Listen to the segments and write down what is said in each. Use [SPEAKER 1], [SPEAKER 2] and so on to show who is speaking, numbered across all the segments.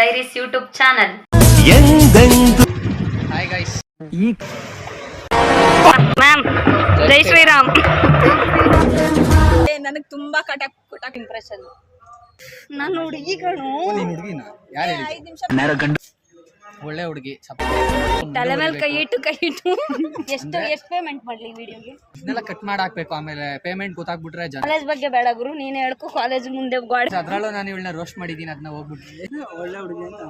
[SPEAKER 1] Diaries YouTube channel.
[SPEAKER 2] Hi guys.
[SPEAKER 1] Ma'am Jai Shriram.
[SPEAKER 3] ನನಗೆ ತುಂಬಾ ಕಟಾಕ್
[SPEAKER 1] impression. ನಾನು ಹುಡುಗಿಗಳು
[SPEAKER 2] ನೀನ್ ಹುಡುಗಿನ ಯಾರು ಹೇಳಿ?
[SPEAKER 3] 5 ನಿಮಿಷ
[SPEAKER 2] ಒಳ್ಳೆ ಹುಡುಗಿ.
[SPEAKER 1] ತಲೆ ಮೇಲೆ ಕೈ ಇಟ್ಟು ಎಷ್ಟು ಪೇಮೆಂಟ್ ಮಾಡ್ಲಿ ವಿಡಿಯೋಗೆ?
[SPEAKER 2] ಇದನ್ನೆಲ್ಲ ಕಟ್ ಮಾಡಿ ಹಾಕ್ಬೇಕು. ಆಮೇಲೆ ಪೇಮೆಂಟ್ ಗೊತ್ತಾಗ್ಬಿಟ್ರೆ ಜನ
[SPEAKER 1] ಕಾಲೇಜ್ ಬಗ್ಗೆ ಬೇಡ ಗುರು, ನೀನ್ ಹೇಳ್ಕೊ. ಕಾಲೇಜ್ ಮುಂದೆ ಗಾಡಿ
[SPEAKER 2] ಅದ್ರಲ್ಲೂ ನಾನು ಇವಳನ್ನ ರೋಸ್ಟ್ ಮಾಡಿದೀನಿ. ಅದನ್ನ ಹೋಗ್ಬಿಟ್ರೆ ಒಳ್ಳೆ ಹುಡುಗಿ ಅಂತ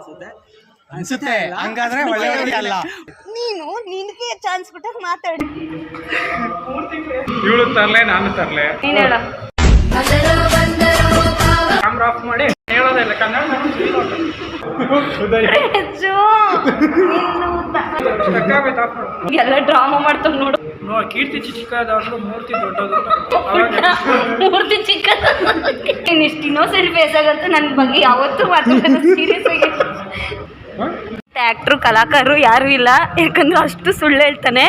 [SPEAKER 2] ಅನ್ಸುತ್ತೆ. ಹಂಗಾದ್ರೆ ಒಳ್ಳೆ ಹುಡುಗಿ ಅಲ್ಲ.
[SPEAKER 1] ನೀನು ನಿನಗೆ ಚಾನ್ಸ್ ಕೊಟ್ಟಾಗ ಮಾತಾಡಿ.
[SPEAKER 4] ಇವಳು ತರ್ಲೆ ನಾನು ತರ್ಲೆ.
[SPEAKER 1] ನೀನ್ ಹೇಳ.
[SPEAKER 4] ಕ್ಯಾಮ್ರಾ ಆಫ್ ಮಾಡಿ ಹೇಳೋದಿಲ್ಲ ಕನ್ನಡ.
[SPEAKER 1] ಎಲ್ಲ ಡ್ರಾಮಾ ಮಾಡ್ತಾವ್ ನೋಡು.
[SPEAKER 4] ಕೀರ್ತಿ ಚಿಕ್ಕದಾದ್ರೂ ಮೂರ್ತಿ ದೊಡ್ಡದು.
[SPEAKER 1] ಮೂರ್ತಿ ಚಿಕ್ಕದ. ನೀನ್ ಇಷ್ಟು ಇನ್ನೋಸೆಂಟ್ ಫೇಸ್ ಆಗಂತ ನನ್ನ ಬಗ್ಗೆ ಯಾವತ್ತೂ ಮಾತಾಡೋದು ಸೀರಿಯಸ್ ಆಗಿ. ಆಕ್ಟ್ರು ಕಲಾಕಾರರು ಯಾರು ಇಲ್ಲ, ಯಾಕಂದ್ರೆ ಅಷ್ಟು ಸುಳ್ಳು ಹೇಳ್ತಾನೆ.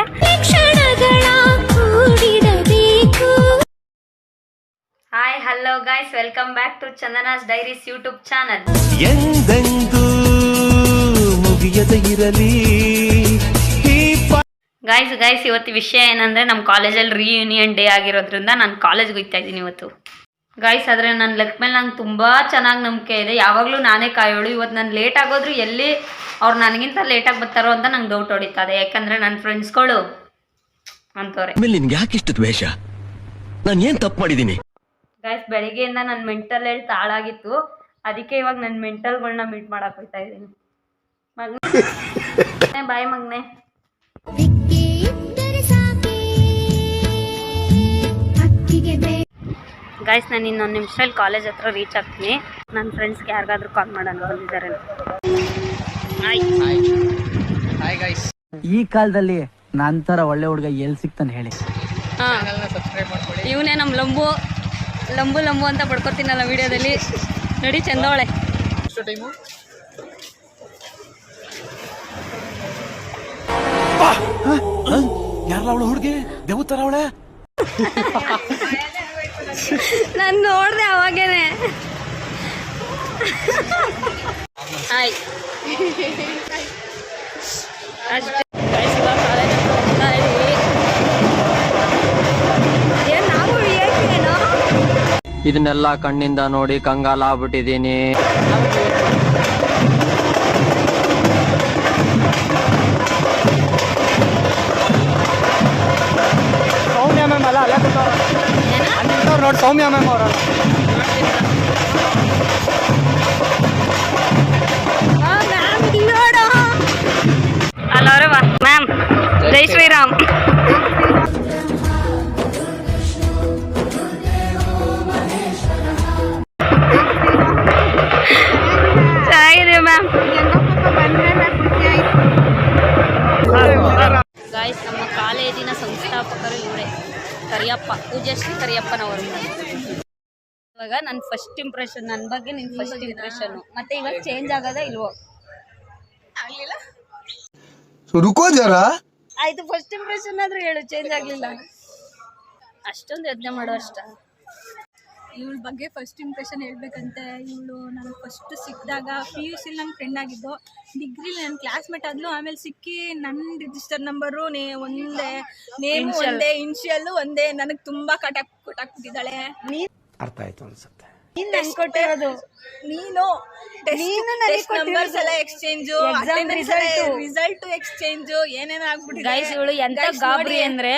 [SPEAKER 1] Hi hello guys, welcome back to Chandana's diaries YouTube channel. Guys ಇವತ್ತು ವಿಷಯ ಏನಂದ್ರೆ ನಮ್ಮ ಕಾಲೇಜಲ್ಲಿ ರಿಯೂನಿಯನ್ ಡೇ ಆಗಿರೋದ್ರಿಂದ ನಾನು ಕಾಲೇಜ್ಗೆ ಹೋಗ್ತಾ ಇದ್ದೀನಿ ಇವತ್ತು. ಗೈಸ್ ಆದರೆ ನನ್ನ ಲೆಕ್ಕ ಮೇಲೆ ನಂಗೆ ತುಂಬ ಚೆನ್ನಾಗಿ ನಂಬಿಕೆ ಇದೆ. ಯಾವಾಗಲೂ ನಾನೇ ಕಾಯೋಳು. ಇವತ್ತು ನಾನು ಲೇಟ್ ಆಗೋದ್ರು ಎಲ್ಲಿ ಅವ್ರು ನನಗಿಂತ ಲೇಟಾಗಿ ಬರ್ತಾರೋ ಅಂತ ನಂಗೆ ಡೌಟ್ ಹೊಡಿತದೆ. ಯಾಕಂದರೆ ನನ್ನ ಫ್ರೆಂಡ್ಸ್ಗಳು ಅಂತವ್ರೆ.
[SPEAKER 5] ನಿನ್ಗೆ ಯಾಕೆ ಇಷ್ಟು ದ್ವೇಷ? ನಾನು ಏನು ತಪ್ಪು ಮಾಡಿದ್ದೀನಿ?
[SPEAKER 1] ಗೈಸ್ ಬೆಳಿಗ್ಗೆಯಿಂದ ನನ್ನ ಮೆಂಟಲ್ ಹೆಲ್ತ್ ಹಾಳಾಗಿತ್ತು. ಅದಕ್ಕೆ ಇವಾಗ ನನ್ನ ಮೆಂಟಲ್ಗಳನ್ನ ಮೀಟ್ ಮಾಡಕ್ಕೆ ಹೋಗ್ತಾ ಇದ್ದೀನಿ. ಮಗನೇ ಬಾಯ್ ಮಗನೇ. ಗೈಸ್ ನಾನು ಇನ್ನೊಂದು ನಿಮಿಷದಲ್ಲಿ ಕಾಲೇಜ್ ಹತ್ರ ರೀಚ್ ಆಗ್ತೀನಿ. ನನ್ನ ಫ್ರೆಂಡ್ಸ್ಗೆ ಯಾರಿಗಾದ್ರೂ ಕಾಲ್ ಮಾಡೋಣ ಬಂದಿದ್ದಾರೆ.
[SPEAKER 2] Hi guys.
[SPEAKER 6] ಈ ಕಾಲದಲ್ಲಿ ನನ್ನ ಥರ ಒಳ್ಳೆ ಹುಡುಗ ಎಲ್ಲಿ ಸಿಗ್ತಾನೆ ಹೇಳಿ?
[SPEAKER 2] ಸಬ್ಸ್ಕ್ರೈಬ್ ಮಾಡ್ಕೊಳ್ಳಿ.
[SPEAKER 1] ಇವನೇ ನಮ್ಮ ಲಂಬು ಅಂತ ಪಡ್ಕೊತೀನಲ್ಲ ವಿಡಿಯೋದಲ್ಲಿ. ನಡಿ ಚಂದವಳೆ.
[SPEAKER 2] ಎಷ್ಟು ಟೈಮು?
[SPEAKER 5] ಯಾರಲ್ಲ ಅವಳು ಹುಡುಗಿ? ದೇವತರ ಅವಳೆ.
[SPEAKER 1] ನಾನು ನೋಡ್ದೆ ಅವಾಗೇನೆ. ಹಾಯ್ ಅಷ್ಟೇ.
[SPEAKER 6] ಇದನ್ನೆಲ್ಲ ಕಣ್ಣಿಂದ ನೋಡಿ ಕಂಗಾಲ ಆಗ್ಬಿಟ್ಟಿದ್ದೀನಿ.
[SPEAKER 2] ಸೌಮ್ಯ ಮ್ಯಾಮ್ ಅಲ್ಲ ಅಲ್ಲ ನೋಡಿ. ಸೌಮ್ಯ ಮ್ಯಾಮ್ ಅವರಲ್ಲ.
[SPEAKER 1] Hello ma'am Jai Shriram. ಚೆನ್ನಾಗಿದೆ ಮ್ಯಾಮ್. ಗಾಯ್ಸ್ ನಮ್ಮ ಕಾಲೇಜಿನ ಸಂಸ್ಥಾಪಕರು ಇವರೇ, ಕರಿಯಪ್ಪ, ಪೂಜ್ಯಶ್ರೀ ಕರಿಯಪ್ಪನವರು. ಇವಾಗ ನನ್ನ ಫಸ್ಟ್ ಇಂಪ್ರೆಷನ್, ನನ್ನ ಬಗ್ಗೆ ನಿನ್ನ ಫಸ್ಟ್ ಇಂಪ್ರೆಷನ್ ಮತ್ತೆ ಇವಾಗ ಚೇಂಜ್ ಆಗೋದ ಇಲ್ವೋ? ಆಗ್ಲಿಲ್ಲ.
[SPEAKER 5] ರುಕೋ ಜರ.
[SPEAKER 1] ಆಯ್ತು, ಫಸ್ಟ್ ಇಂಪ್ರೆಷನ್ ಆದ್ರೂ ಹೇಳು, ಚೇಂಜ್ ಆಗ್ಲಿಲ್ಲ. ಅಷ್ಟೊಂದು ಯೋಚನೆ ಮಾಡೋ ಅಷ್ಟ.
[SPEAKER 3] ಇವಳ ಬಗ್ಗೆ ಫಸ್ಟ್ ಇಂಪ್ರೆಷನ್ ಹೇಳ್ಬೇಕಂತೆ. ಇವಳು ನನಗೆ ಫಸ್ಟ್ ಸಿಕ್ಕಿದಾಗ PUC ನಂಗೆ ಫ್ರೆಂಡ್ ಆಗಿದ್ದು. ಡಿಗ್ರಿಲಿ ನನ್ನ ಕ್ಲಾಸ್ಮೇಟ್ ಆದ್ಲು. ಆಮೇಲೆ ಸಿಕ್ಕಿ ನನ್ನ ರಿಜಿಸ್ಟರ್ ನಂಬರು ಒಂದೇ, ನೇಮ್ ಒಂದೇ, ಇನ್ಷಿಯಲ್ಲು ಒಂದೇ. ನನಗೆ ತುಂಬಾ ಕೊಟ್ಟಾಕ್ಬಿಟ್ಟಿದ್ದಾಳೆ.
[SPEAKER 5] ಅರ್ಥ ಆಯ್ತು ಅನ್ಸುತ್ತೆ.
[SPEAKER 1] ಕೊಟ್ಟಿರೋದು
[SPEAKER 3] ನೀನು ಟೆಸ್ಟ್ ನಂಬರ್ಸ್ ಎಲ್ಲ ಎಕ್ಸ್ಚೇಂಜ್, ರಿಸಲ್ಟ್ ಎಕ್ಸ್ಚೇಂಜ್, ಏನೇನೋ ಆಗ್ಬಿಟ್ಟಿದೆ.
[SPEAKER 1] ಗೈಸ್ ಇವಳು ಎಂತ ಗಾಬರಿ ಅಂದ್ರೆ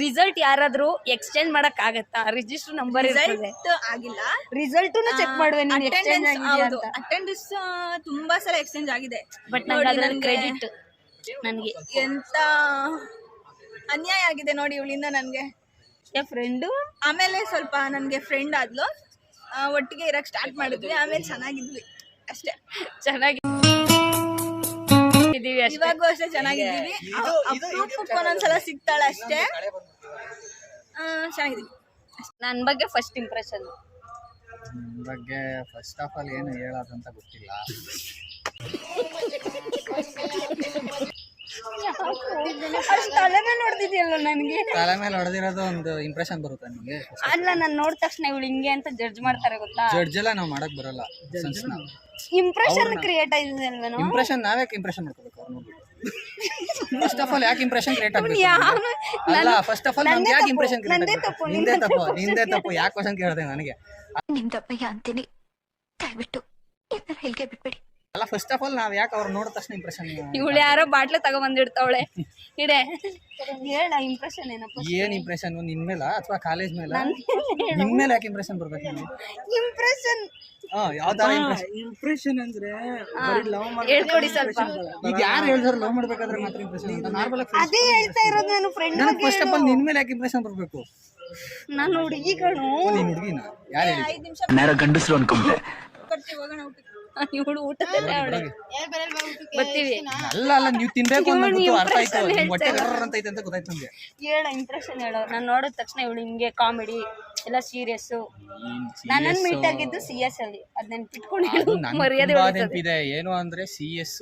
[SPEAKER 1] ರಿಸಲ್ಟ್ ಯಾರಾದ್ರೂ ಎಕ್ಸ್ಚೇಂಜ್ ಮಾಡಕ್ ಆಗತ್ತಾ? ರಿಜಿಸ್ಟರ್ ನಂಬರ್ ಇರ್ತದೆ.
[SPEAKER 3] ಆಗಿಲ್ಲ.
[SPEAKER 1] ರಿಸಲ್ಟ್ ಚೆಕ್ ಮಾಡುವೆ ನೀನು ಎಕ್ಸ್ಚೇಂಜ್ ಆಗಿದೆ ಅಂತ.
[SPEAKER 3] ಅಟೆಂಡೆನ್ಸ್ ತುಂಬಾ ಸಲ ಎಕ್ಸ್ಚೇಂಜ್ ಆಗಿದೆ.
[SPEAKER 1] ಬಟ್ ನನಗೆ ಕ್ರೆಡಿಟ್. ನನಗೆ
[SPEAKER 3] ಎಂತ ಅನ್ಯಾಯ ಆಗಿದೆ ನೋಡಿ ಇವಳಿಂದ ನನಗೆ.
[SPEAKER 1] ಫ್ರೆಂಡು
[SPEAKER 3] ಆಮೇಲೆ ಸ್ವಲ್ಪ ನನಗೆ ಫ್ರೆಂಡ್ ಆದ್ಲು. ಒಟ್ಟಿಗೆ ಇರಕ್ ಸ್ಟಾರ್ಟ್ ಮಾಡಿದ್ವಿ. ಆಮೇಲೆ ಚೆನ್ನಾಗಿದ್ವಿ ಅಷ್ಟೇ.
[SPEAKER 1] ಚೆನ್ನಾಗಿ
[SPEAKER 3] ಇವಾಗೂ ಅಷ್ಟೇ ಚೆನ್ನಾಗಿದ್ದೀವಿ. ಅಪರೂಪಕ್ಕೆ ಒಂದೊಂದ್ಸಲ ಸಿಗ್ತಾಳೆ ಅಷ್ಟೇ. ಚೆನ್ನಾಗಿದ್ದೀವಿ.
[SPEAKER 1] ನನ್ನ ಬಗ್ಗೆ ಫಸ್ಟ್ ಇಂಪ್ರೆಷನ್
[SPEAKER 2] ಬಗ್ಗೆ ಫಸ್ಟ್ ಆಫ್ ಆಲ್ ಏನು ಹೇಳೋದಂತ ಗೊತ್ತಿಲ್ಲ.
[SPEAKER 1] ತಲೆ ಮೇಲೆ ಹೊಡೆದಿದ್ಯಲ್ಲ ನನಗೆ.
[SPEAKER 2] ತಲೆ ಮೇಲೆ ಹೊಡೆದಿರೋದು ಒಂದು ಇಂಪ್ರೆಷನ್ ಬರುತ್ತೆ ನಿಮಗೆ?
[SPEAKER 1] ಅಲ್ಲ, ನಾನು ನೋಡಿದ ತಕ್ಷಣ ಇವಳು ಹಿಂಗೆ ಅಂತ ಜಡ್ಜ್ ಮಾಡ್ತಾರೆ ಗೊತ್ತಾ?
[SPEAKER 2] ಜಡ್ಜ್ ಎಲ್ಲ ನಾವು ಮಾಡಕ್ ಬರಲ್ಲ.
[SPEAKER 1] ಇಂಪ್ರೆಷನ್ ಕ್ರಿಯೇಟ್ ಆಗಿದೆ ಅಲ್ವೇನೋ.
[SPEAKER 2] ಇಂಪ್ರೆಷನ್ ನಾವ್ಯಾಕೆ ಇಂಪ್ರೆಷನ್ ಮಾಡ್ಕೋಬೇಕು ಅವ್ರು ನೋಡ್ಬಿಟ್ಟು? ಫಸ್ಟ್ ಆಫ್ ಆಲ್ ಯಾಕೆ ಇಂಪ್ರೆಷನ್ ಕ್ರಿಯೇಟ್ ಆಗ್ಬೇಕು? ಅಲ್ಲ, ಫಸ್ಟ್ ಆಫ್ ಆಲ್ ನಮ್ಗೆ ಯಾಕೆ ಇಂಪ್ರೆಷನ್ ಕ್ರಿಯೇಟ್ ಆಗ್ಬೇಕು? ನಿಂದೇ ತಪ್ಪು. ಯಾಕೆ ಕ್ವಶನ್ ಕೇಳಿದೆ ನನಗೆ?
[SPEAKER 7] ನಿಮ್ ತಪ್ಪಯ್ಯ ಅಂತೀನಿ, ದಯವಿಟ್ಟು ಇದನ್ನ ಹೇಳಿಕೆ ಬಿಟ್ಬಿಡಿ.
[SPEAKER 2] ಅಲ್ಲ, ಫಸ್ಟ್ ಆಫ್ ಆಲ್ ನಾವ್ ಯಾಕೆ ಅವ್ರು ನೋಡಿದ ತಕ್ಷಣ ಇಂಪ್ರೆಷನ್?
[SPEAKER 1] ಇವಳು ಯಾರೋ ಬಾಟ್ಲು ತಗೊಂಡ್ಬಂದಿಡ್ತಾವಳೆ. ಇಡೆ ಹೇಳ ಇಂಪ್ರೆಷನ್ ಏನಪ್ಪ?
[SPEAKER 2] ಏನ್ ಇಂಪ್ರೆಷನ್? ನಿನ್ ಮೇಲ ಅಥವಾ ಕಾಲೇಜ್ ಮೇಲೆ? ನಿನ್ ಮೇಲೆ ಯಾಕೆ ಇಂಪ್ರೆಷನ್ ಬರ್ಬೇಕು?
[SPEAKER 1] ಇಂಪ್ರೆಷನ್
[SPEAKER 2] ಯಾವ ತರ
[SPEAKER 6] ಇಂಪ್ರೆಷನ್ ಅಂದ್ರೆ
[SPEAKER 1] ಹೇಳ್ಕೊಡಿ ಸ್ವಲ್ಪ.
[SPEAKER 2] ಈಗ ಯಾರು ಹೇಳಿದ್ರು ಲವ್ ಮಾಡ್ಬೇಕಾದ್ರೆ ಮಾತ್ರ ಇಂಪ್ರೆಷನ್ ಅಂತ? ನಾರ್ಮಲ್
[SPEAKER 1] ಅದೇ ಹೇಳ್ತಾ ಇರೋದು ನಾನು ಫ್ರೆಂಡ್ ಬಗ್ಗೆ.
[SPEAKER 2] ಫಸ್ಟ್ ಆಫ್ ಆಲ್ ನಿನ್ ಮೇಲೆ ಯಾಕೆ ಇಂಪ್ರೆಷನ್ ಬರ್ಬೇಕು?
[SPEAKER 1] ನಾನು ಹುಡುಗಿಗಳು.
[SPEAKER 2] ನೀನ್ ಹುಡುಗಿನ ಯಾರು ಹೇಳಿ?
[SPEAKER 3] 5 ನಿಮಿಷ
[SPEAKER 6] ನೇರ ಗಂಡಸ್ರು ಅನ್ಕೊಂಡೆ.
[SPEAKER 3] ಬರ್ತೀವಿ, ಹೋಗೋಣ ಊಟಕ್ಕೆ.
[SPEAKER 1] ಇವಳು ಊಟದಲ್ಲೇ ಅವಳೆ. ಬರ್ತೀವಿ.
[SPEAKER 2] ಅಲ್ಲ ನೀವು ತಿನ್ಬೇಕು ಅಂತ ಗೊತ್ತು, ಅರ್ಥ ಆಯ್ತು. ನಿಮ್ ಹೊಟ್ಟೆ ಅಂತ ಐತೆ ಅಂತ ಗೊತ್ತಾಯ್ತು ನಮ್ಗೆ.
[SPEAKER 1] ಹೇಳ ಇಂಪ್ರೆಷನ್ ಹೇಳೋ. ನಾನು ನೋಡಿದ ತಕ್ಷಣ ಇವಳು ಹಿಂಗೆ ಕಾಮಿಡಿ ಎಲ್ಲ ಸೀರಿಯಸ್. ನನ್ನ ಮೀಟ್ ಆಗಿದ್ದು CS ಅಲ್ಲಿ. ಅದ್ ನೆನ್ಪಿಟ್ಕೊಂಡು ಮರ್ಯಾದೆ
[SPEAKER 2] ನೆನಪಿದೆ. ಏನು ಅಂದ್ರೆ CS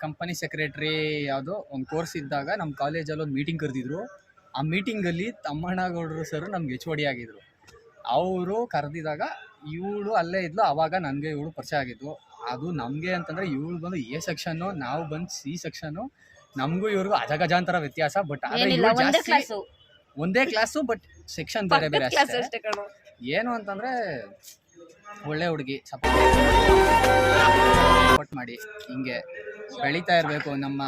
[SPEAKER 2] ಕಂಪನಿ ಸೆಕ್ರೆಟರಿ ಯಾವ್ದೋ ಒಂದು ಕೋರ್ಸ್ ಇದ್ದಾಗ ನಮ್ಮ ಕಾಲೇಜಲ್ಲಿ ಒಂದು ಮೀಟಿಂಗ್ ಕರೆದಿದ್ರು. ಆ ಮೀಟಿಂಗಲ್ಲಿ ತಮ್ಮಣ್ಣಗೌಡರು ಸರ್ ನಮ್ಗೆ HOD ಆಗಿದ್ರು. ಅವರು ಕರೆದಿದಾಗ ಇವಳು ಅಲ್ಲೇ ಇದ್ಲು. ಆವಾಗ ನನಗೆ ಇವಳು ಪರಿಚಯ ಆಗಿದ್ವು. ಅದು ನಮಗೆ ಅಂತಂದರೆ ಇವಳು ಬಂದು A ಸೆಕ್ಷನ್ನು, ನಾವು ಬಂದು C ಸೆಕ್ಷನ್ನು. ನಮಗೂ ಇವ್ರಿಗೂ ಅಜಗಜಾಂತರ ವ್ಯತ್ಯಾಸ. ಬಟ್ ಒಂದೇ ಕ್ಲಾಸು, ಬಟ್ ಸೆಕ್ಷನ್ ಬೇರೆ ಬೇರೆ ಅಷ್ಟೇ. ಏನು ಅಂತಂದರೆ ಒಳ್ಳೆ ಹುಡುಗಿ, ಸಪೋರ್ಟ್ ಮಾಡಿ ಹಿಂಗೆ ಬೆಳೀತಾ ಇರಬೇಕು. ನಮ್ಮ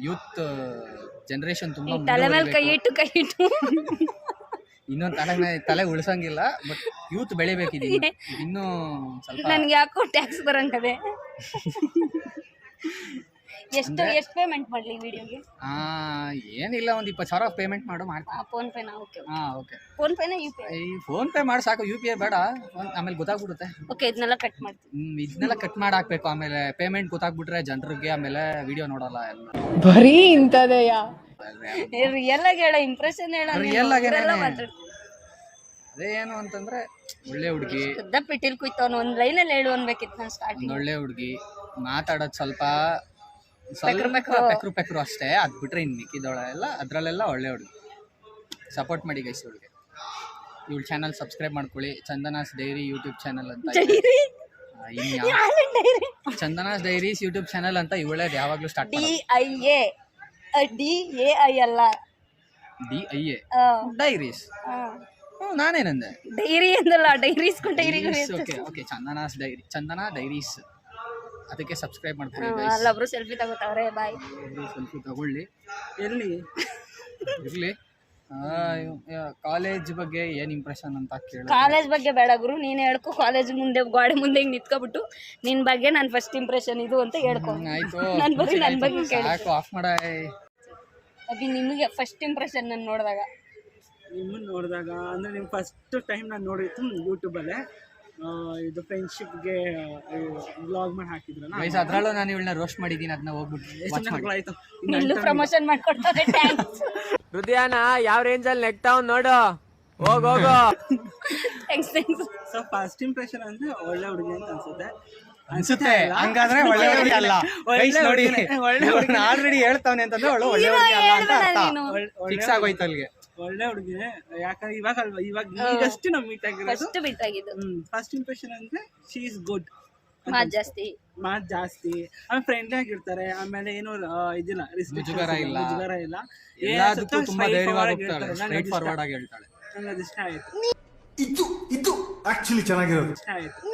[SPEAKER 2] ಯೂತ್ ಜನ್ರೇಷನ್ ತುಂಬ
[SPEAKER 1] ತಲೆ ಮೇಲೆ ಕೈ ಇಟ್ಟು
[SPEAKER 2] ಇನ್ನೊಂದು ತಲೆ ಉಳಿಸಂಗಿಲ್ಲ. ಬಟ್ ಯೂತ್ ಬೆಳಿಬೇಕಿದೆ ಇನ್ನೂ ಸ್ವಲ್ಪ.
[SPEAKER 1] ನನ್ಗೆ ಯಾಕೋ ಟ್ಯಾಕ್ಸ್ ಬರಂಗದೆ. ಎಷ್ಟು ಪೇಮೆಂಟ್ ಮಾಡ್ಲಿ ವಿಡಿಯೋಗೆ?
[SPEAKER 2] ಏನಿಲ್ಲ, ಒಂದು 20,000 ಪೇಮೆಂಟ್ ಮಾಡ್ತೀನಿ.
[SPEAKER 1] ಫೋನ್ ಪೇನಾ? ಓಕೆ.
[SPEAKER 2] ಓಕೆ.
[SPEAKER 1] ಫೋನ್ ಪೇನಾ UPI?
[SPEAKER 2] ಫೋನ್ ಪೇ ಮಾಡಿ ಸಾಕು, UPI ಬೇಡ. ಆಮೇಲೆ ಗೊತ್ತಾಗ್ಬಿಡುತ್ತೆ.
[SPEAKER 1] ಓಕೆ, ಇದನ್ನೆಲ್ಲ ಕಟ್ ಮಾಡ್ತೀನಿ.
[SPEAKER 2] ಇದನ್ನೆಲ್ಲ ಕಟ್ ಮಾಡಿ ಹಾಕ್ಬೇಕು. ಆಮೇಲೆ ಪೇಮೆಂಟ್ ಗೊತ್ತಾಗ್ಬಿಟ್ರೆ ಜನರಿಗೆ ಆಮೇಲೆ ವಿಡಿಯೋ ನೋಡಲ್ಲ. ಎಲ್ಲ
[SPEAKER 1] ಬರೀ ಇಂಥದೆಯ. ರಿಯಲ್ ಆಗಿ ಹೇಳ, ಇಂಪ್ರೆಷನ್ ಹೇಳ.
[SPEAKER 2] ರಿಯಲ್ ಆಗಿ ಅದೇ ಏನು ಅಂತಂದ್ರೆ ಒಳ್ಳೆ ಹುಡುಗಿ.
[SPEAKER 1] ಪಿಟಿಲ್ ಕುಯ್ತವನು ಒಂದ್ ಲೈನಲ್ಲಿ ಹೇಳು ಅನ್ಬೇಕಿತ್ತು ನಾನು ಸ್ಟಾರ್ಟಿಂಗ್.
[SPEAKER 2] ಒಳ್ಳೆ ಹುಡುಗಿ, ಮಾತಾಡೋದು ಸ್ವಲ್ಪ ಪೆಕ್ರು ಅಷ್ಟೇ. ಅದ್ ಬಿಟ್ರೆ ಇನ್ ಮಿಕ್ಕಿದವಳೆಲ್ಲ ಅದ್ರಲ್ಲೆಲ್ಲ ಒಳ್ಳೆ ಹುಡುಗಿ. ಸಪೋರ್ಟ್ ಮಾಡಿ ಗೈಸ್ ಹುಡುಗಿ. ಇವಳು ಚಾನಲ್ ಸಬ್ಸ್ಕ್ರೈಬ್ ಮಾಡ್ಕೊಳ್ಳಿ. ಚಂದನಾಸ್ ಡೈರಿ ಯೂಟ್ಯೂಬ್ ಚಾನಲ್ ಅಂತ. ಚಂದನಾಸ್ ಡೈರೀಸ್ ಯೂಟ್ಯೂಬ್ ಚಾನಲ್ ಅಂತ ಇವಳೇ ಯಾವಾಗ್ಲೂ ಸ್ಟಾರ್ಟ್.
[SPEAKER 1] DIA ಅಲ್ಲ,
[SPEAKER 2] DIA ಡೈರೀಸ್. ನಾನೇನಂದೆ?
[SPEAKER 1] ಡೈರಿ ಅಂದಲ್ಲ, diaries.
[SPEAKER 2] Okay, Chandana's diary, Chandana diaries. ಅದಕ್ಕೆ ಸಬ್ಸ್ಕ್ರೈಬ್ ಮಾಡ್ಕೊಳ್ಳಿ.
[SPEAKER 1] ಅಲ್ಲೊಬ್ರು ಸೆಲ್ಫಿ ತಗೋತಾವ್ರೆ. ಬಾಯ್.
[SPEAKER 2] ಸೆಲ್ಫಿ ತಗೊಳ್ಳಿ. ಇರಲಿ. ಕಾಲೇಜ್ ಬಗ್ಗೆ ಏನ್ ಇಂಪ್ರೆಷನ್ ಅಂತ ಕೇಳಿ.
[SPEAKER 1] ಕಾಲೇಜ್ ಬಗ್ಗೆ ಬೇಡ ಗುರು, ನೀನ್ ಹೇಳ್ಕೊ. ಕಾಲೇಜ್ ಮುಂದೆ ಗೋಡೆ ಮುಂದೆ ಹಿಂಗ್ ನಿಂತ್ಕೊಬಿಟ್ಟು ನಿನ್ ಬಗ್ಗೆ ನನ್ ಫಸ್ಟ್ ಇಂಪ್ರೆಷನ್ ಇದು ಅಂತ ಹೇಳ್ಕೊ.
[SPEAKER 2] ಆಯ್ತು,
[SPEAKER 1] ನನ್ ಬಗ್ಗೆ ಕೇಳಿ.
[SPEAKER 2] ಆಫ್ ಮಾಡ.
[SPEAKER 1] ಅಭಿ, ನಿಮಗೆ ಫಸ್ಟ್ ಇಂಪ್ರೆಷನ್ ನಾನು ನೋಡಿದಾಗ?
[SPEAKER 6] ನಿಮ್ಮನ್ನ ನೋಡಿದಾಗ ಅಂದ್ರೆ ನಿಮ್ ಫಸ್ಟ್ ಟೈಮ್ ನಾನು ನೋಡಿದ್ದು ಯೂಟ್ಯೂಬಲ್ಲೇ. ಇದು ಫ್ರೆಂಡ್ಶಿಪ್ಗೆ ವ್ಲಾಗ್ ಮಾಡಿ ಹಾಕಿದ್ರಲ್ಲ,
[SPEAKER 2] ಅದ್ರಲ್ಲೂ ನಾನು ಇವಳನ್ನ ರೋಸ್ಟ್ ಮಾಡಿದ್ದೀನಿ. ಅದನ್ನ ಹೋಗ್ಬಿಟ್ಟು
[SPEAKER 6] ಆಯ್ತು.
[SPEAKER 1] ಇಲ್ಲೂ ಪ್ರಮೋಷನ್ ಮಾಡ್ಕೊಡ್ತಾರೆ. ಥ್ಯಾಂಕ್ಸ್.
[SPEAKER 8] ಹೃದಯನ ಯಾವ ರೇಂಜಲ್ಲಿ ನೆಕ್ತಾವ್ ನೋಡು. ಹೋಗೋ.
[SPEAKER 1] ಥ್ಯಾಂಕ್ಸ್.
[SPEAKER 6] ಸೊ ಫಸ್ಟ್ ಇಂಪ್ರೆಷನ್ ಅಂದ್ರೆ ಒಳ್ಳೆ ಹುಡುಗಿ ಅಂತ
[SPEAKER 2] ಅನ್ಸುತ್ತೆ. ಹಂಗಾದ್ರೆ ಒಳ್ಳೆ ಹುಡುಗಿ ಅಲ್ಲ. ನೋಡಿ, ಆಲ್ರೆಡಿ ಹೇಳ್ತಾವನೆ ಅಂತಂದ್ರೆ ಒಳ್ಳೆ ಹುಡುಗಿ ಅಲ್ಲ ಅಂತ ಅರ್ಥ. ಫಿಕ್ಸ್ ಆಗೋಯ್ತು ಅಲ್ಲಿಗೆ.
[SPEAKER 6] ಒಳ್ಳೆ ಹುಡುಗಿನೇ. ಯಾಕಂದ್ರೆ ಇವಾಗ ಈಗಷ್ಟು ನಾವು ಮೀಟ್
[SPEAKER 1] ಆಗಿದ್ದು.
[SPEAKER 6] ಫಸ್ಟ್ ಇಂಪ್ರೆಷನ್ ಅಂದ್ರೆ ಶಿ ಇಸ್ ಗುಡ್.
[SPEAKER 1] ಮಾತ್
[SPEAKER 6] ಜಾಸ್ತಿ, ಆಮೇಲೆ ಫ್ರೆಂಡ್ಲಿ ಆಗಿರ್ತಾರೆ. ಆಮೇಲೆ ಏನು ಇದಿಲ್ಲ,
[SPEAKER 2] ಮುಜುಗರ ಇಲ್ಲ.
[SPEAKER 6] ಎಲ್ಲದಕ್ಕೂ
[SPEAKER 2] ತುಂಬಾ ಧೈರ್ಯವಾಗಿ ಹೋಗ್ತಾಳೆ, ಸ್ಟ್ರೈಟ್ ಫಾರ್ವರ್ಡ್ ಆಗಿ ಹೇಳ್ತಾಳೆ.
[SPEAKER 6] ನಂಗೆ ಅದು ಇಷ್ಟ ಆಯ್ತು.
[SPEAKER 9] ಇದು ಆಕ್ಚುಲಿ ಚೆನ್ನಾಗಿರೋದು.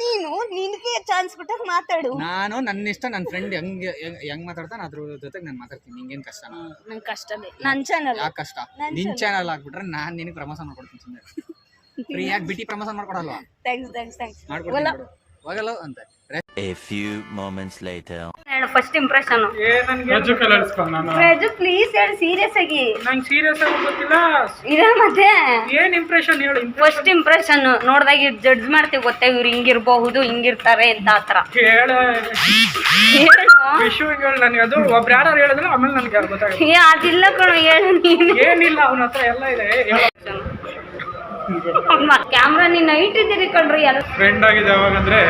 [SPEAKER 1] ನೀನು ನಿನಗೆ ಚಾನ್ಸ್ ಕೊಟ್ಟಾಗ ಮಾತಾಡು.
[SPEAKER 2] ನಾನು ನನ್ನ ಇಷ್ಟ, ನನ್ನ ಫ್ರೆಂಡ್ ಹೆಂಗ್ ಮಾತಾಡ್ತಾನೆ ಅದ್ರ ಜೊತೆಗೆ ನಾನು ಮಾತಾಡ್ತೀನಿ. ನಿಂಗೇನ್ ಕಷ್ಟ?
[SPEAKER 1] ನಂಗೆ ಕಷ್ಟನೇ. ನನ್ನ ಚಾನಲ್
[SPEAKER 2] ಯಾಕೆ ಕಷ್ಟ? ನಿನ್ ಚಾನಲ್ ಆಗ್ಬಿಟ್ರೆ ನಾನು ನಿನಗೆ ಪ್ರಮೋಷನ್ ಮಾಡ್ಕೊಡ್ತೀನಿ. ಸುಮ್ಮನೆ ಫ್ರೀಯಾಗಿ ಬಿಟಿ ಪ್ರಮೋಷನ್ ಮಾಡ್ಕೊಡಲ್ವಾ?
[SPEAKER 1] ಥ್ಯಾಂಕ್ಸ್.
[SPEAKER 2] ಮಾಡ್ಕೊಡ್ತೀನಿ, ಹೋಗಲ್ಲ ಅಂತ.
[SPEAKER 5] A few moments later.
[SPEAKER 1] ಹೇಳು ಫಸ್ಟ್ ಇಂಪ್ರೆಷನ್.
[SPEAKER 4] ರಜು ಕಲರ್ಸ್ಕೊ. ನಾನು
[SPEAKER 1] ರಾಜು ಪ್ಲೀಸ್ ಹೇಳು ಸೀರಿಯಸ್ ಆಗಿ.
[SPEAKER 4] ನಂಗೆ ಸೀರಿಯಸ್ ಆಗಿ ಗೊತ್ತಿಲ್ಲ.
[SPEAKER 1] ಇದೆ ಮತ್ತೆ
[SPEAKER 4] ಏನ್ ಇಂಪ್ರೆಷನ್ ಹೇಳು?
[SPEAKER 1] ಫಸ್ಟ್ ಇಂಪ್ರೆಷನ್ ನೋಡಿದಾಗ ಜಡ್ಜ್ ಮಾಡ್ತೀವಿ ಗೊತ್ತಾ, ಇವ್ರು ಹಿಂಗಿರ್ಬಹುದು ಹಿಂಗಿರ್ತಾರೆ ಅಂತ. ಆತರ
[SPEAKER 4] ಹೇಳು ವಿಷು ಹೇಳು. ನನಗೆ ಅದು ಒಬ್ರು ಯಾರು ಹೇಳಿದ್ರೆ ಆಮೇಲೆ ನನಗೆ ಯಾರು ಗೊತ್ತಾಗುತ್ತೆ.
[SPEAKER 1] ಅದಿಲ್ಲ ಕಣೋ, ಹೇಳು ನೀನು.
[SPEAKER 4] ಏನಿಲ್ಲ, ಅವನ ಹತ್ರ ಎಲ್ಲ ಇದೆ.
[SPEAKER 1] ಕ್ಯಾಮ್ರಾ ನೀನ್ ನೈಟ್ ಇದ್ದೀರಿ ಕಣ್ರಿ. ಎಲ್ಲ
[SPEAKER 4] ಫ್ರೆಂಡ್ ಆಗಿದೆ ಯಾವಾಗಂದ್ರೆ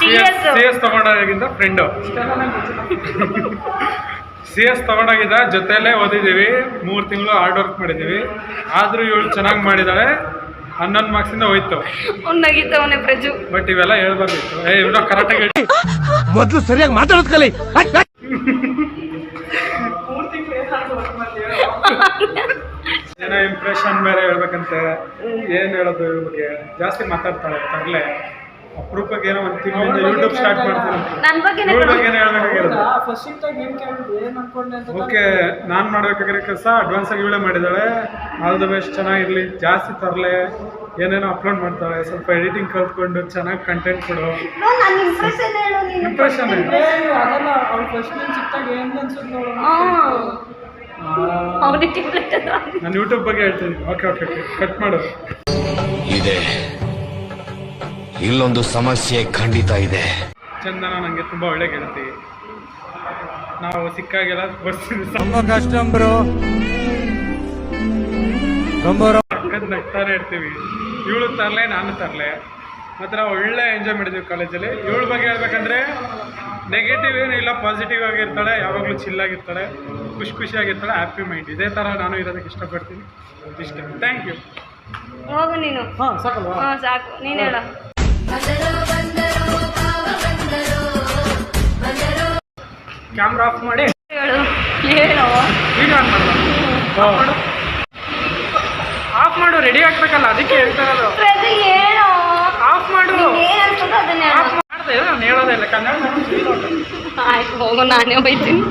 [SPEAKER 4] CS ತಗೊಂಡಾಗಿಂದ ಫ್ರೆಂಡು. CS ತಗೊಂಡಾಗಿದ್ದ ಜೊತೆಯಲ್ಲೇ ಓದಿದ್ದೀವಿ. 3 ತಿಂಗಳು ಹಾರ್ಡ್ ವರ್ಕ್ ಮಾಡಿದ್ದೀವಿ. ಆದರೂ ಇವಳು ಚೆನ್ನಾಗಿ ಮಾಡಿದ್ದಾಳೆ. 11 ಮಾರ್ಕ್ಸಿಂದ ಹೋಯ್ತು.
[SPEAKER 1] ಅವ್ನು ನಗಿತವನೆ ಪ್ರಜು.
[SPEAKER 4] ಬಟ್ ಇವೆಲ್ಲ ಹೇಳ್ಬಾರ್ದಿತ್ತು. ಇವ್ರು ಕರೆಕ್ಟಾಗಿ ಹೇಳಿ.
[SPEAKER 5] ಮೊದಲು ಸರಿಯಾಗಿ ಮಾತಾಡೋದ್ ಕಲಿ.
[SPEAKER 4] ಏನೋ ಇಂಪ್ರೆಷನ್ ಬೇರೆ ಹೇಳ್ಬೇಕಂತೆ. ಏನು ಹೇಳೋದು ಇವ್ರ ಬಗ್ಗೆ? ಜಾಸ್ತಿ ಮಾತಾಡ್ತಾಳೆ ತರಲೆ. ಅಪರೂಪಕ್ಕೆ ಏನೋ ಒಂದು ತಿಂಗಳಿಂದ ಯೂಟ್ಯೂಬ್ ಸ್ಟಾರ್ಟ್ ಮಾಡ್ತೀನಿ.
[SPEAKER 1] ನನ್ನ ಬಗ್ಗೆ
[SPEAKER 4] ಇವ್ರ ಬಗ್ಗೆ ಹೇಳ್ಬೇಕಾಗಿರೋದು.
[SPEAKER 6] ಅಂತ
[SPEAKER 4] ಓಕೆ, ನಾನು ಮಾಡ್ಬೇಕಾಗಿರೋ ಕೆಲಸ ಅಡ್ವಾನ್ಸ್ ಆಗಿ ಇವಳೇ ಮಾಡಿದ್ದಾಳೆ. ಆಲ್ ದ ಬೆಸ್ಟ್, ಚೆನ್ನಾಗಿರಲಿ. ಜಾಸ್ತಿ ತರಲೆ, ಏನೇನೋ ಅಪ್ಲೋಡ್ ಮಾಡ್ತಾಳೆ. ಸ್ವಲ್ಪ ಎಡಿಟಿಂಗ್ ಕಲ್ತ್ಕೊಂಡು ಚೆನ್ನಾಗಿ ಕಂಟೆಂಟ್ ಕೊಡು. ಇಂಪ್ರೆಷನ್
[SPEAKER 6] ಅದಲ್ಲ ಅವ್ಳು ಫಸ್ಟ್ ಟೈಮ್ ಸಿಕ್ತಾಗ ಏನು ಅನ್ಸುತ್ತೆ ನೋಡು.
[SPEAKER 4] ನಾನು ಯೂಟ್ಯೂಬ್ ಬಗ್ಗೆ ಹೇಳ್ತೀನಿ. ಓಕೆ ಓಕೆ ಓಕೆ, ಕಟ್ ಮಾಡು.
[SPEAKER 5] ಇದೆ, ಇಲ್ಲೊಂದು ಸಮಸ್ಯೆ ಖಂಡಿತ ಇದೆ.
[SPEAKER 4] ಚಂದನ ನನಗೆ ತುಂಬ ಒಳ್ಳೆ ಗೆಳತಿ. ನಾವು ಸಿಕ್ಕಾಗೆಲ್ಲ ಬರ್ತೀವಿ, ಪಕ್ಕದ ನಗ್ತಾನೆ ಇರ್ತೀವಿ. ಇವಳು ತರಲೆ, ನಾನು ತರಲೆ, ಮಾತ್ರ ಒಳ್ಳೆ ಎಂಜಾಯ್ ಮಾಡಿದ್ವಿ ಕಾಲೇಜಲ್ಲಿ. ಇವಳ ಬಗ್ಗೆ ಹೇಳ್ಬೇಕಂದ್ರೆ ನೆಗೆಟಿವ್ ಏನೂ ಇಲ್ಲ, ಪಾಸಿಟಿವ್ ಆಗಿರ್ತಾಳೆ. ಯಾವಾಗಲೂ ಚಿಲ್ಲಾಗಿರ್ತಾಳೆ, ಖುಷಿಯಾಗಿರ್ತಾಳೆ, ಹ್ಯಾಪಿ ಮೈಂಡ್. ಇದೇ ಥರ ನಾನು ಇರೋದಕ್ಕೆ ಇಷ್ಟಪಡ್ತೀನಿ. ಇಷ್ಟೇ. Thank you.
[SPEAKER 1] ಹೋಗು ನೀನು.
[SPEAKER 4] ಹಾಂ, ಸಾಕಲ್ವಾ?
[SPEAKER 1] ಹಾಂ ಸಾಕು, ನೀನು ಹೇಳ.
[SPEAKER 4] ಕ್ಯಾಮ್ರಾ ಆಫ್ ಮಾಡಿ
[SPEAKER 1] ಹೇಳು ಹೇಳು.
[SPEAKER 4] ವಿಡಿಯೋ ಆನ್ ಮಾಡು. ಆಫ್ ಮಾಡು, ರೆಡಿ ಆಗ್ಬೇಕಲ್ಲ, ಅದಕ್ಕೆ ಹೇಳ್ತಾ ಇರೋದು.
[SPEAKER 1] ಪ್ರಜು ಹೇಳು.
[SPEAKER 4] ಆಫ್ ಮಾಡು.
[SPEAKER 1] ಏನ್ ಅನ್ಸುತ್ತೋ ಅದನ್ನ ಹೇಳು.
[SPEAKER 4] ಆಫ್ ಮಾಡ್ತಾ ಇಲ್ಲ, ನಾನು ಹೇಳೋದೇ ಇಲ್ಲ. ಕನ್ನಡ
[SPEAKER 1] ಆಯ್ತು ಹೋಗು, ನಾನೇ ಹೋಯ್ತೀನಿ.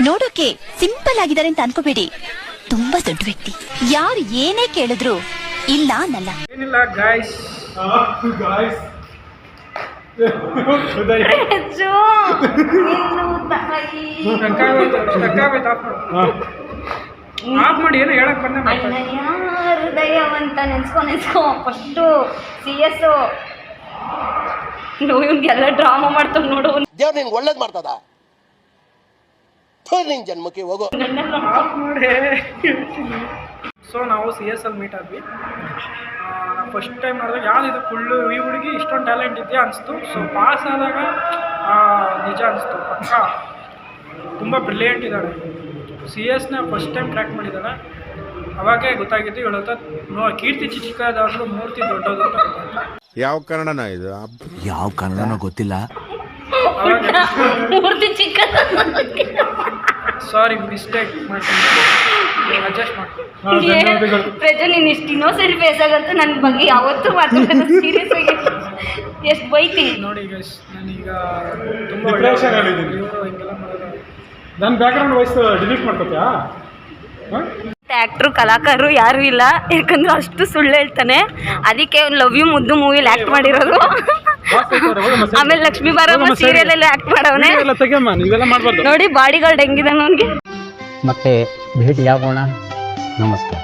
[SPEAKER 7] ನೋಡೋಕೆ ಸಿಂಪಲ್ ಆಗಿದ್ದಾರೆ ಅಂತ ಅನ್ಕೋಬೇಡಿ, ತುಂಬಾ ದೊಡ್ಡ ವ್ಯಕ್ತಿ. ಯಾರು ಏನೇ ಕೇಳಿದ್ರು ಇಲ್ಲ ಅನ್ನಲ್ಲ.
[SPEAKER 4] ಏನಿಲ್ಲ ಗಾಯ್ಸ್.
[SPEAKER 1] ಪ್ರಜು, ನಿಲ್ಲು ತಾಯಿ.
[SPEAKER 4] ಆಫ್ ಮಾಡಿ, ಏನು ಹೇಳಕ್ ಬಂದೆ.
[SPEAKER 1] ಅಣ್ಣಯ್ಯ ಹೃದಯವಂತ ನೆನ್ಸ್ಕೊ ಫಸ್ಟು CS. ಇವ್ನಿಗೆಲ್ಲ ಡ್ರಾಮಾ ಮಾಡ್ತಾವ್ ನೋಡು.
[SPEAKER 5] ದೇವ್ರು ನಿನ್ಗೆ ಒಳ್ಳೇದ್ ಮಾಡ್ತದ. ನಿನ್ ಜನ್ಮಕ್ಕೆ ಹೋಗೋ.
[SPEAKER 4] ಆಫ್ ಮಾಡಿ. ಸೊ ನಾವು CS ಅಲ್ಲಿ ಮೀಟ್ ಆದ್ವಿ. ನಾವು ಫಸ್ಟ್ ಟೈಮ್ ಮಾಡಿದಾಗ ಯಾವ್ದಿದು ಫುಲ್ಲು ಈ ಹುಡುಗಿ ಇಷ್ಟೊಂದು ಟ್ಯಾಲೆಂಟ್ ಇದೆಯಾ ಅನಿಸ್ತು. ಸೊ ಪಾಸ್ ಆದಾಗ ನಿಜ ಅನಿಸ್ತು, ಪಕ್ಕ ತುಂಬ ಬ್ರಿಲಿಯಂಟ್ ಇದ್ದಾಳೆ. CS ಫಸ್ಟ್ ಟೈಮ್ ಟ್ರ್ಯಾಕ್ ಮಾಡಿದ್ದಾಳೆ. ಅವಾಗೇ ಗೊತ್ತಾಗಿತ್ತು ಇವಳ ಹತ್ರ ಕೀರ್ತಿ ಚಿಕ್ಕದಾದ್ರೂ ಮೂರ್ತಿ ದೊಡ್ಡದು ಅಂತ ಗೊತ್ತಾಯ್ತು.
[SPEAKER 9] ಯಾವ ಕನ್ನಡನ ಇದು?
[SPEAKER 5] ಯಾವ ಕನ್ನಡನೋ ಗೊತ್ತಿಲ್ಲ.
[SPEAKER 1] ಮೂರ್ತಿ ಚಿಕ್ಕದ.
[SPEAKER 4] ಸಾರಿ, ಮಿಸ್ಟೇಕ್ ಮಾಡ್ತೀನಿ, ಅಡ್ಜಸ್ಟ್ ಮಾಡ್ತೀನಿ.
[SPEAKER 1] ಪ್ರಜು, ನೀನು ಇಷ್ಟು ಇನ್ನೋಸೆಂಟ್ ಫೇಸ್ ಆಗಂತೂ ನನ್ನ ಬಗ್ಗೆ ಯಾವತ್ತೂ ಮಾತಾಡೋದು ಸೀರಿಯಸ್ ಆಗಿ. ಎಷ್ಟು ಬೈತೀನಿ
[SPEAKER 4] ನೋಡಿ ಗೈಸ್, ನಾನೀಗ ತುಂಬ ಇವರು ಹಿಂಗೆಲ್ಲ ಮಾಡೋದು. ನನ್ನ ಬ್ಯಾಕ್ಗ್ರೌಂಡ್ ವಾಯ್ಸ್ ಡಿಲೀಟ್ ಮಾಡ್ಕೊತ್ಯಾ?
[SPEAKER 1] ಆ್ಯಕ್ಟ್ರು ಕಲಾಕಾರರು ಯಾರೂ ಇಲ್ಲ, ಯಾಕಂದ್ರೆ ಅಷ್ಟು ಸುಳ್ಳು ಹೇಳ್ತಾನೆ. ಅದಕ್ಕೆ ಒಂದು ಲವ್ ಯು ಮುದ್ದು ಮೂವಿಲಿ ಆ್ಯಕ್ಟ್ ಮಾಡಿರೋದು. ಆಮೇಲೆ ಲಕ್ಷ್ಮೀ ಬಾರಮ್ಮ ಸೀರಿಯಲ್ ಆ್ಯಕ್ಟ್ ಮಾಡವನೆ. ನೋಡಿ ಬಾಡಿ ಗಾರ್ಡ್ ಹೆಂಗಿದಾನ ಅವನಿಗೆ.
[SPEAKER 2] ಮತ್ತೆ ಭೇಟಿಯಾಗೋಣ. ನಮಸ್ಕಾರ.